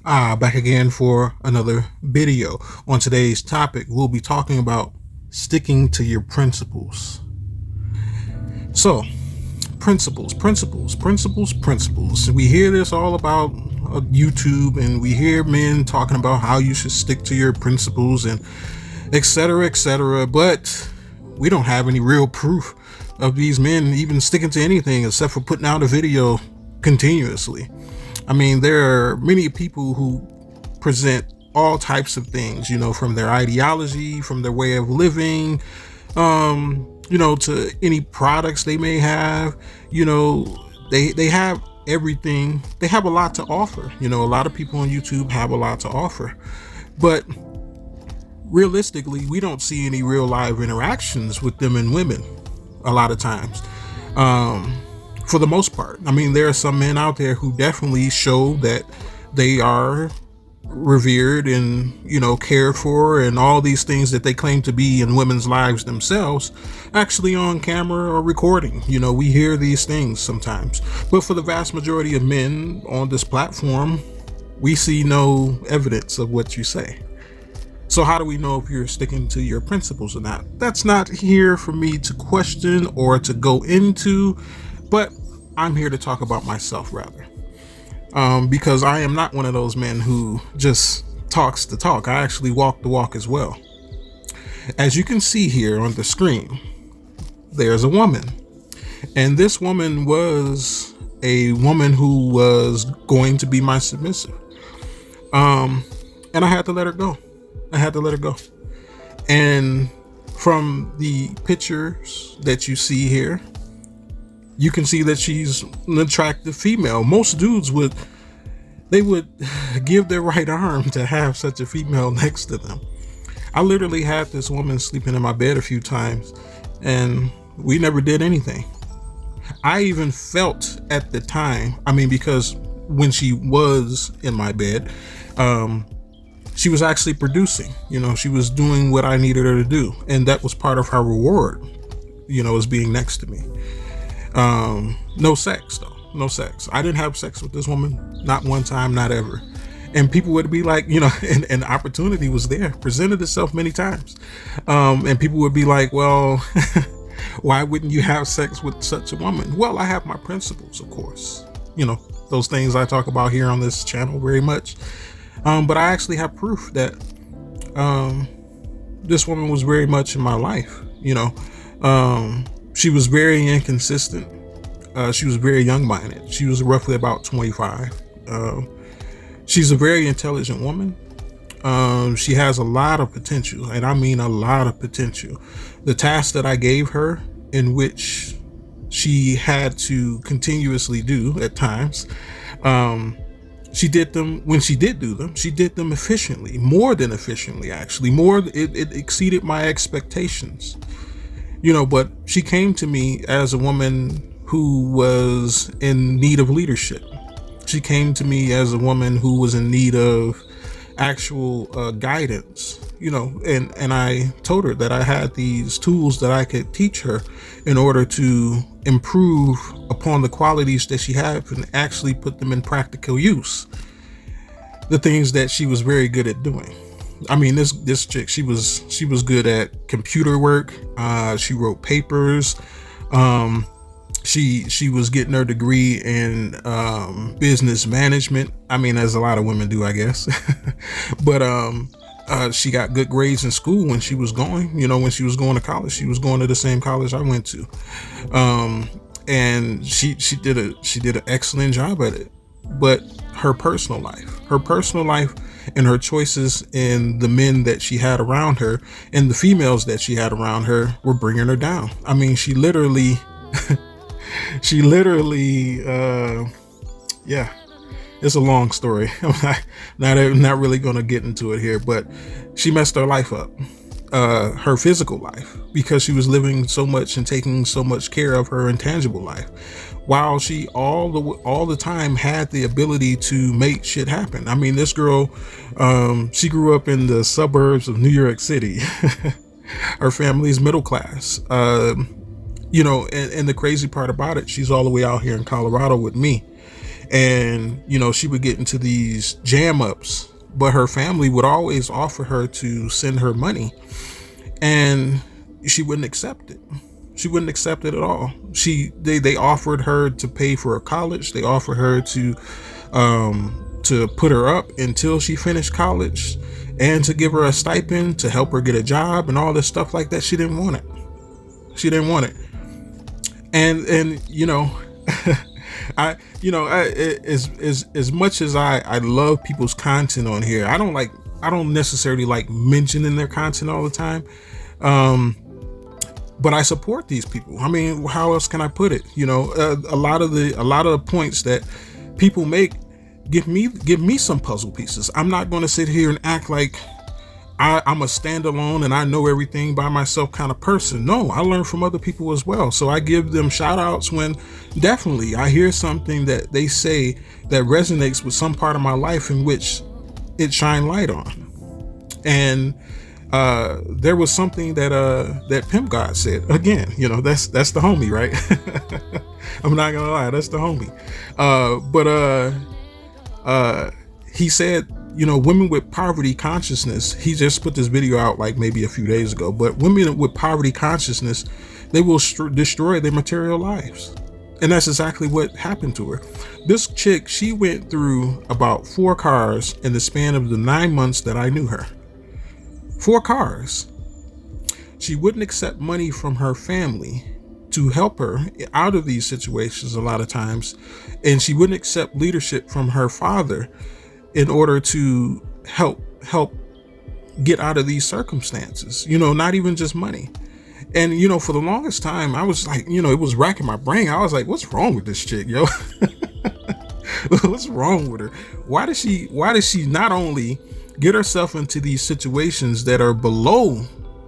Back again for another video. On today's topic, we'll be talking about sticking to your principles. So, principles. We hear this all about YouTube, and we hear men talking about how you should stick to your principles and etc., but we don't have any real proof of these men even sticking to anything except for putting out a video continuously. I mean, there are many people who present all types of things, from their ideology, from their way of living, to any products they may have. They have everything. They have a lot to offer. A lot of people on YouTube have a lot to offer, but realistically, we don't see any real live interactions with them and women a lot of times. For the most part. I mean, there are some men out there who definitely show that they are revered and, cared for, and all these things that they claim to be in women's lives themselves, actually on camera or recording. We hear these things sometimes. But for the vast majority of men on this platform, we see no evidence of what you say. So how do we know if you're sticking to your principles or not? That's not here for me to question or to go into, but I'm here to talk about myself rather, because I am not one of those men who just talks the talk. I actually walk the walk as well. As you can see here on the screen, there's a woman, and this woman was a woman who was going to be my submissive, and I had to let her go. And from the pictures that you see here, you can see that she's an attractive female. Most dudes would give their right arm to have such a female next to them. I literally had this woman sleeping in my bed a few times, and we never did anything. I even felt at the time, because when she was in my bed, she was actually producing. She was doing what I needed her to do, and that was part of her reward, was being next to me. No sex though, no sex. I didn't have sex with this woman, not one time, not ever. And people would be like, and opportunity was there, presented itself many times. And people would be like, well, why wouldn't you have sex with such a woman? Well, I have my principles, of course, those things I talk about here on this channel very much. But I actually have proof that, this woman was very much in my life. She was very inconsistent. She was very young-minded. She was roughly about 25. She's a very intelligent woman. She has a lot of potential, and I mean a lot of potential. The tasks that I gave her, in which she had to continuously do at times, she did them. When she did do them, she did them efficiently, more than efficiently, actually. It exceeded my expectations. But she came to me as a woman who was in need of leadership. She came to me as a woman who was in need of actual guidance, and I told her that I had these tools that I could teach her in order to improve upon the qualities that she had and actually put them in practical use. The things that she was very good at doing. This chick, she was good at computer work. She wrote papers. She was getting her degree in business management. As a lot of women do, I guess. But she got good grades in school when she was going. When she was going to college, she was going to the same college I went to. And she did an excellent job at it. But her personal life and her choices in the men that she had around her and the females that she had around her were bringing her down. She literally yeah, it's a long story. I'm not really going to get into it here, but she messed her life up, her physical life, because she was living so much and taking so much care of her intangible life, while she all the time had the ability to make shit happen. This girl, she grew up in the suburbs of New York City. Her family's middle class. And the crazy part about it, she's all the way out here in Colorado with me. And, you know, she would get into these jam ups, but her family would always offer her to send her money, and she wouldn't accept it. She wouldn't accept it at all. They offered her to pay for her college. They offered her to put her up until she finished college, and to give her a stipend to help her get a job and all this stuff like that. She didn't want it. She didn't want it. And you know, as much as I love people's content on here, I don't necessarily like mentioning their content all the time. But I support these people. I mean, how else can I put it? You know, a lot of the points that people make give me some puzzle pieces. I'm not going to sit here and act like I'm a standalone and I know everything by myself kind of person. No, I learn from other people as well. So I give them shout outs when definitely I hear something that they say that resonates with some part of my life in which it shine light on. And there was something that Pimp God said. Again, you know, that's the homie, right? I'm not gonna lie, that's the homie. But he said, you know, women with poverty consciousness, he just put this video out like maybe a few days ago, but women with poverty consciousness, they will destroy their material lives. And that's exactly what happened to her. This chick, she went through about 4 cars in the span of the 9 months that I knew her. 4 cars. She wouldn't accept money from her family to help her out of these situations a lot of times. And she wouldn't accept leadership from her father in order to help get out of these circumstances, you know, not even just money. And, you know, for the longest time, I was like, you know, it was racking my brain. I was like, what's wrong with this chick, yo? What's wrong with her? Why does she not only get herself into these situations that are below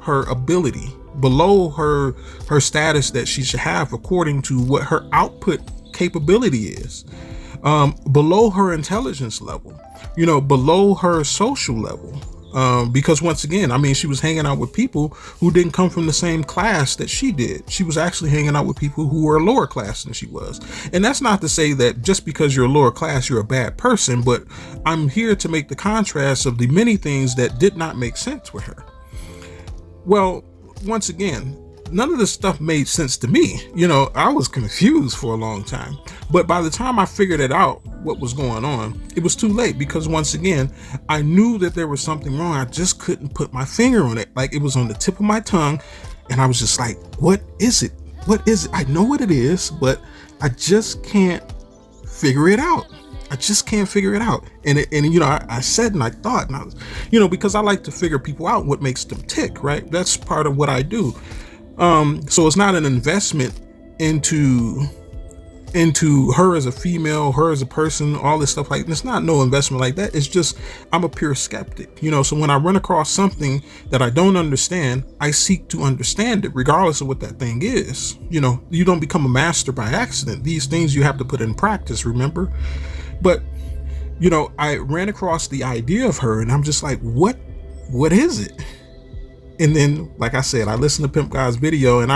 her ability, below her status that she should have according to what her output capability is, below her intelligence level, you know, below her social level, because once again, I mean, she was hanging out with people who didn't come from the same class that she did. She was actually hanging out with people who were lower class than she was. And that's not to say that just because you're lower class, you're a bad person, but I'm here to make the contrast of the many things that did not make sense with her. Well, once again, none of this stuff made sense to me. You know, I was confused for a long time, but by the time I figured it out, what was going on, it was too late, because once again, I knew that there was something wrong. I just couldn't put my finger on it. Like, it was on the tip of my tongue, and I was just like, what is it? What is it? I know what it is, but I just can't figure it out. I just can't figure it out. And you know, I said and I thought, and I was, you know, because I like to figure people out, what makes them tick, right? That's part of what I do. So it's not an investment into her as a female, her as a person, all this stuff like that. It's not no investment like that. It's just, I'm a pure skeptic, you know. So when I run across something that I don't understand, I seek to understand it regardless of what that thing is. You know, you don't become a master by accident. These things you have to put in practice, remember? But, you know, I ran across the idea of her and I'm just like, what is it? And then, like I said, I listened to Pimp God's video and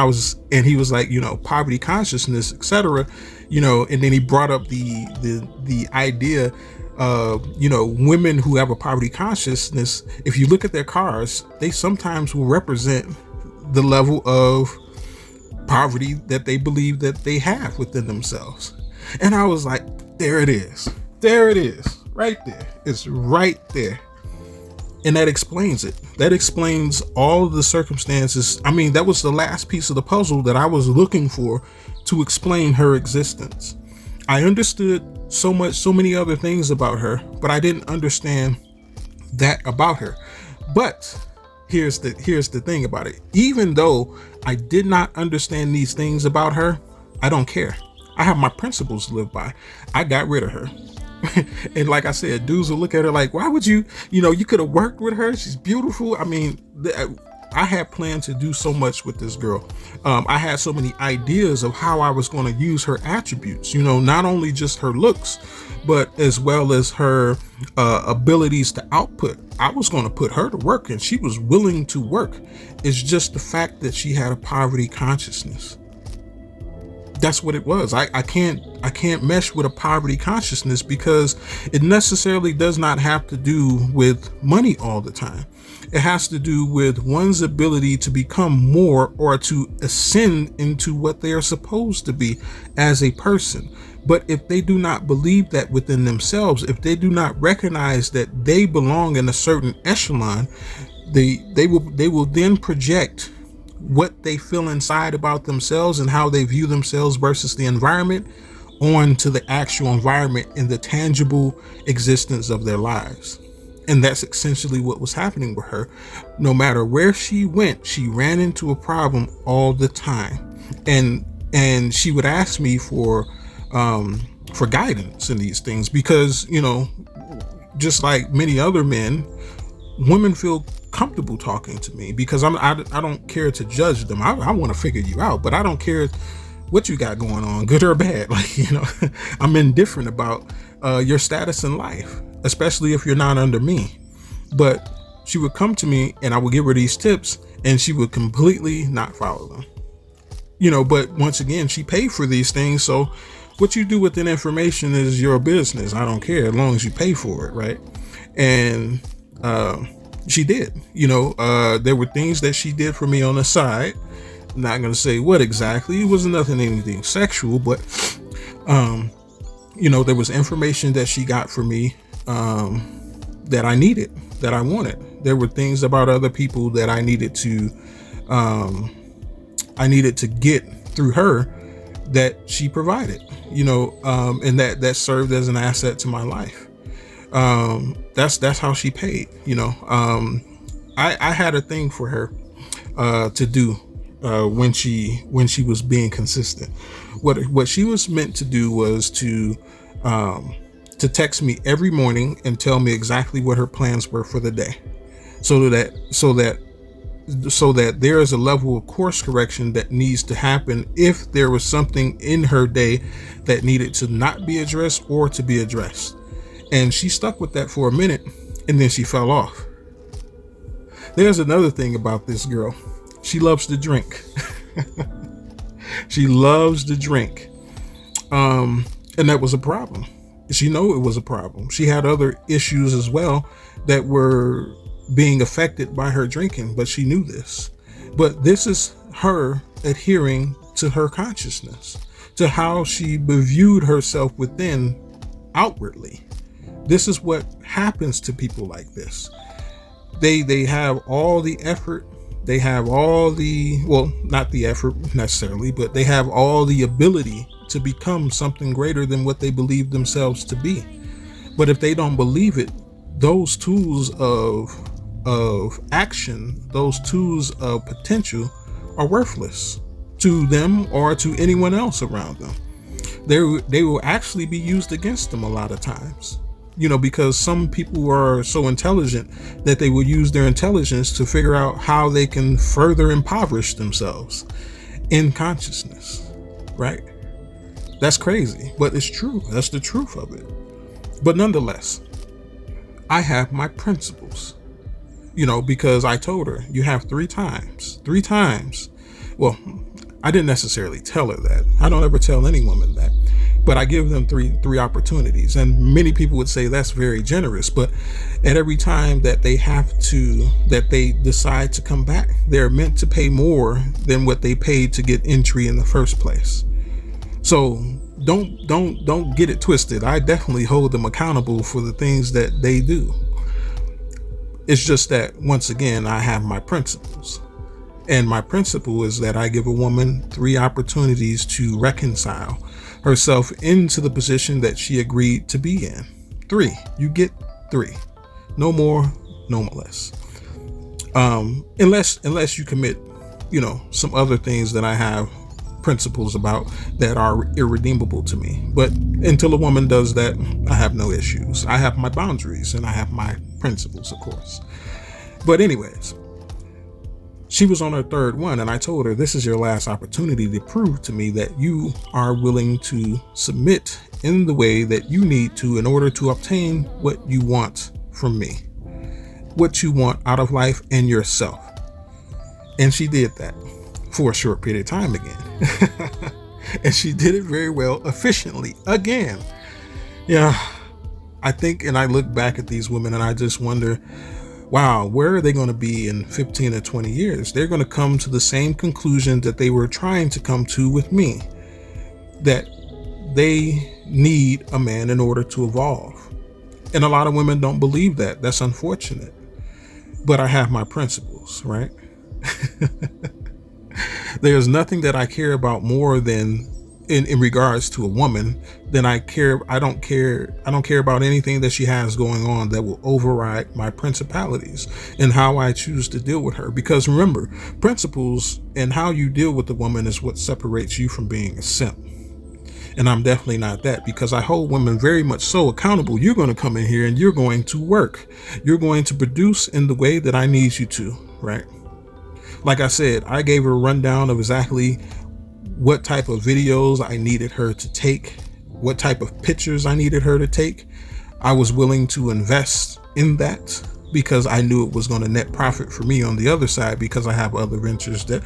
he was like, you know, poverty consciousness, etc. You know, and then he brought up the idea of, you know, women who have a poverty consciousness, if you look at their cars, they sometimes will represent the level of poverty that they believe that they have within themselves. And I was like, there it is. There it is. Right there. It's right there. And that explains it. That explains all of the circumstances. I mean, that was the last piece of the puzzle that I was looking for to explain her existence. I understood so many other things about her, but I didn't understand that about her. But here's the thing about it. Even though I did not understand these things about her, I don't care. I have my principles to live by. I got rid of her. And like I said, dudes will look at her like, why would you know, you could have worked with her. She's beautiful. I mean, I had planned to do so much with this girl. I had so many ideas of how I was going to use her attributes, you know, not only just her looks, but as well as her abilities to output. I was going to put her to work and she was willing to work. It's just the fact that she had a poverty consciousness. That's what it was. I can't mesh with a poverty consciousness because it necessarily does not have to do with money all the time. It has to do with one's ability to become more or to ascend into what they are supposed to be as a person. But if they do not believe that within themselves, if they do not recognize that they belong in a certain echelon, they will then project what they feel inside about themselves and how they view themselves versus the environment onto the actual environment and the tangible existence of their lives. And that's essentially what was happening with her. No matter where she went, she ran into a problem all the time. And she would ask me for guidance in these things because, you know, just like many other men, women feel comfortable talking to me because I don't care to judge them. I want to figure you out, but I don't care what you got going on, good or bad. Like, you know, I'm indifferent about your status in life, especially if you're not under me. But she would come to me and I would give her these tips and she would completely not follow them. You know, but once again, she paid for these things. So what you do with that information is your business. I don't care as long as you pay for it, right? And she did. You know, there were things that she did for me on the side. I'm not going to say what exactly. It wasn't anything sexual, but you know, there was information that she got for me that I needed, that I wanted. There were things about other people that I needed to get through her that she provided, you know, and that served as an asset to my life. That's how she paid, you know. I had a thing for her to do when she was being consistent. What she was meant to do was to text me every morning and tell me exactly what her plans were for the day, so that there is a level of course correction that needs to happen if there was something in her day that needed to not be addressed or to be addressed. And she stuck with that for a minute and then she fell off. There's another thing about this girl. She loves to drink. She loves to drink. And that was a problem. She knew it was a problem. She had other issues as well that were being affected by her drinking, but she knew this. But this is her adhering to her consciousness, to how she viewed herself within outwardly. This is what happens to people like this. They have all the effort. They have all the, well, not the effort necessarily, but they have all the ability to become something greater than what they believe themselves to be. But if they don't believe it, those tools of action, those tools of potential are worthless to them or to anyone else around them. They will actually be used against them a lot of times. You know, because some people are so intelligent that they will use their intelligence to figure out how they can further impoverish themselves in consciousness, right? That's crazy, but it's true. That's the truth of it. But nonetheless, I have my principles, you know, because I told her you have three times. Well, I didn't necessarily tell her that. I don't ever tell any woman that. But I give them three opportunities. And many people would say that's very generous. But at every time that they decide to come back, they're meant to pay more than what they paid to get entry in the first place. So don't get it twisted. I definitely hold them accountable for the things that they do. It's just that, once again, I have my principles. And my principle is that I give a woman 3 opportunities to reconcile herself into the position that she agreed to be in. 3. You get 3. No more, no less. Unless you commit, you know, some other things that I have principles about that are irredeemable to me. But until a woman does that, I have no issues. I have my boundaries and I have my principles, of course. But anyways, she was on her 3rd one, and I told her, this is your last opportunity to prove to me that you are willing to submit in the way that you need to in order to obtain what you want from me, what you want out of life and yourself. And she did that for a short period of time again. And she did it very well, efficiently. Again, yeah, I think, and I look back at these women and I just wonder, wow, where are they going to be in 15 or 20 years? They're going to come to the same conclusion that they were trying to come to with me, that they need a man in order to evolve. And a lot of women don't believe that. That's unfortunate. But I have my principles, right? There's nothing that I care about more than in regards to a woman than I don't care about anything that she has going on that will override my principalities and how I choose to deal with her. Because remember, principles and how you deal with the woman is what separates you from being a simp. And I'm definitely not that, because I hold women very much so accountable. You're going to come in here and you're going to work. You're going to produce in the way that I need you to, right? Like I said, I gave her a rundown of exactly what type of videos I needed her to take, what type of pictures I needed her to take. I was willing to invest in that because I knew it was going to net profit for me on the other side, because I have other ventures that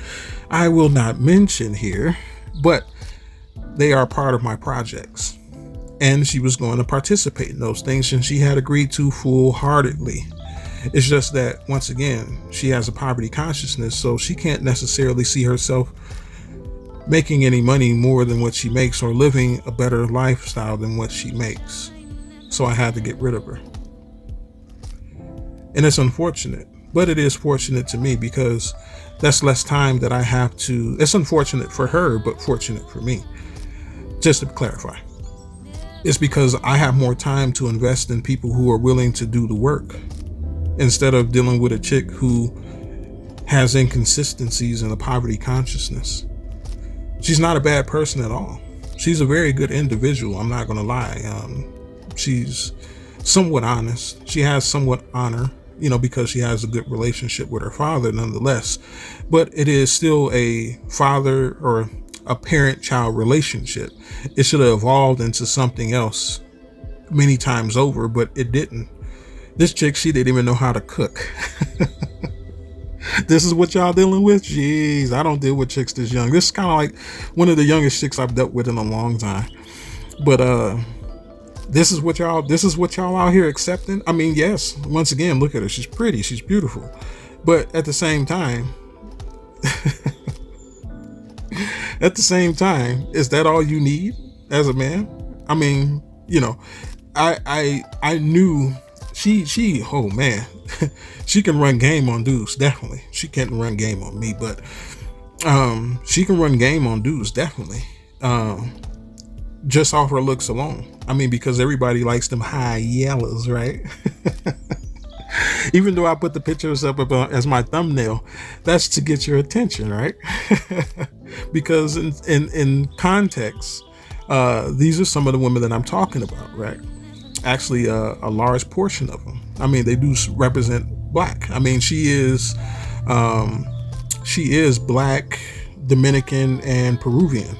I will not mention here, but they are part of my projects. And she was going to participate in those things, and she had agreed to full-heartedly. It's just that, once again, she has a poverty consciousness, so she can't necessarily see herself making any money more than what she makes, or living a better lifestyle than what she makes. So I had to get rid of her. And it's unfortunate, but it is fortunate to me, because that's less time that I have to. It's unfortunate for her, but fortunate for me. Just to clarify, it's because I have more time to invest in people who are willing to do the work, instead of dealing with a chick who has inconsistencies and a poverty consciousness. She's not a bad person at all. She's a very good individual. I'm not going to lie. She's somewhat honest. She has somewhat honor, because she has a good relationship with her father nonetheless. But it is still a father or a parent-child relationship. It should have evolved into something else many times over, but it didn't. This chick, she didn't even know how to cook. This is what y'all dealing with? Jeez, I don't deal with chicks this young. This is kind of like one of the youngest chicks I've dealt with in a long time. But this is what y'all out here accepting. I mean, yes, once again, look at her. She's pretty, she's beautiful. But at the same time, is that all you need as a man? I mean, I knew she oh man, she can run game on dudes, definitely. She can't run game on me, but she can run game on dudes, definitely. Just off her looks alone. I mean, because everybody likes them high yellows, right? Even though I put the pictures up as my thumbnail, that's to get your attention, right? Because in context, these are some of the women that I'm talking about, right? Actually, a large portion of them. I mean, they do represent black. I mean, she is black, Dominican, and Peruvian.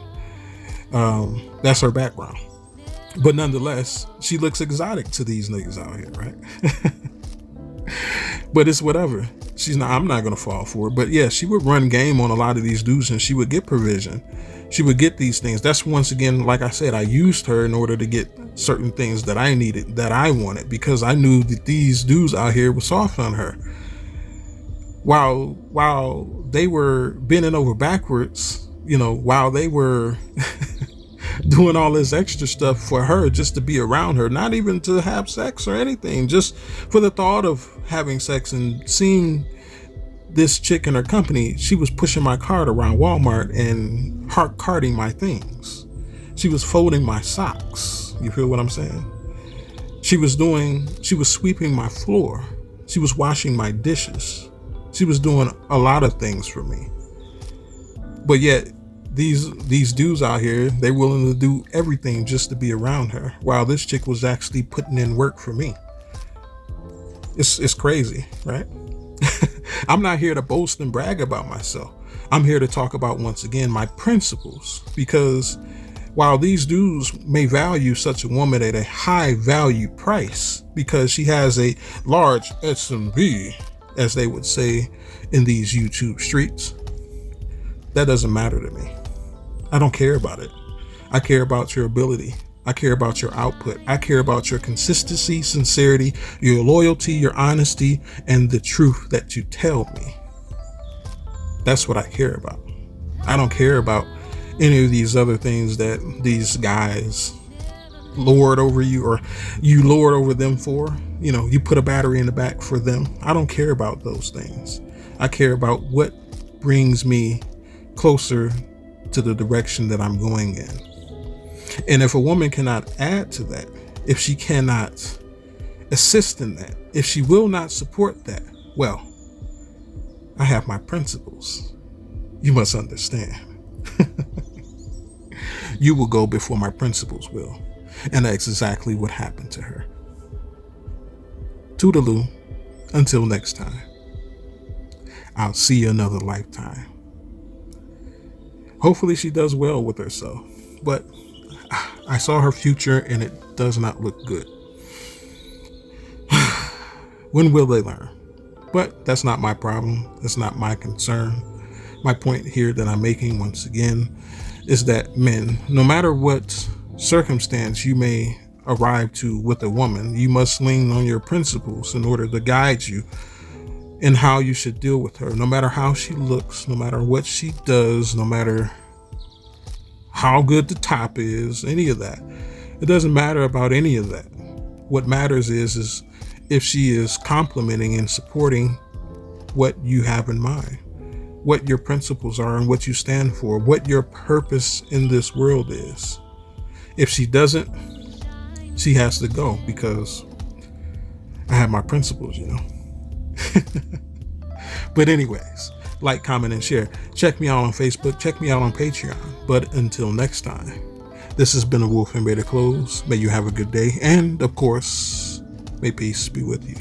That's her background. But nonetheless, she looks exotic to these niggas out here, right? But it's whatever. I'm not gonna fall for it. But yeah, she would run game on a lot of these dudes, and she would get provision. She would get these things. That's, once again, like I said, I used her in order to get certain things that I needed, that I wanted, because I knew that these dudes out here were soft on her. While they were bending over backwards, while they were doing all this extra stuff for her just to be around her, not even to have sex or anything, just for the thought of having sex and seeing this chick in her company. She was pushing my cart around Walmart and carting my things. She was folding my socks. You feel what I'm saying? She was sweeping my floor. She was washing my dishes. She was doing a lot of things for me. But yet, these dudes out here, they're willing to do everything just to be around her, while this chick was actually putting in work for me. It's crazy, right? I'm not here to boast and brag about myself. I'm here to talk about, once again, my principles, because while these dudes may value such a woman at a high value price because she has a large SMV, as they would say in these YouTube streets, that doesn't matter to me. I don't care about it. I care about your ability. I care about your output. I care about your consistency, sincerity, your loyalty, your honesty, and the truth that you tell me. That's what I care about. I don't care about any of these other things that these guys lord over you, or you lord over them for. You know, you put a battery in the back for them. I don't care about those things. I care about what brings me closer to the direction that I'm going in. And if a woman cannot add to that, if she cannot assist in that, if she will not support that, well, I have my principles. You must understand. You will go before my principles will. And that's exactly what happened to her. Toodaloo. Until next time. I'll see you another lifetime. Hopefully she does well with herself. But I saw her future and it does not look good. When will they learn? But that's not my problem. That's not my concern. My point here that I'm making once again is that men, no matter what circumstance you may arrive to with a woman, you must lean on your principles in order to guide you in how you should deal with her. No matter how she looks, no matter what she does, no matter how good the top is, any of that. It doesn't matter about any of that. What matters is if she is complimenting and supporting what you have in mind, what your principles are and what you stand for, what your purpose in this world is. If she doesn't, she has to go, because I have my principles, you know. But anyways, like, comment, and share. Check me out on Facebook. Check me out on Patreon. But until next time, this has been A Wolf in Better Clothes. May you have a good day. And of course, may peace be with you.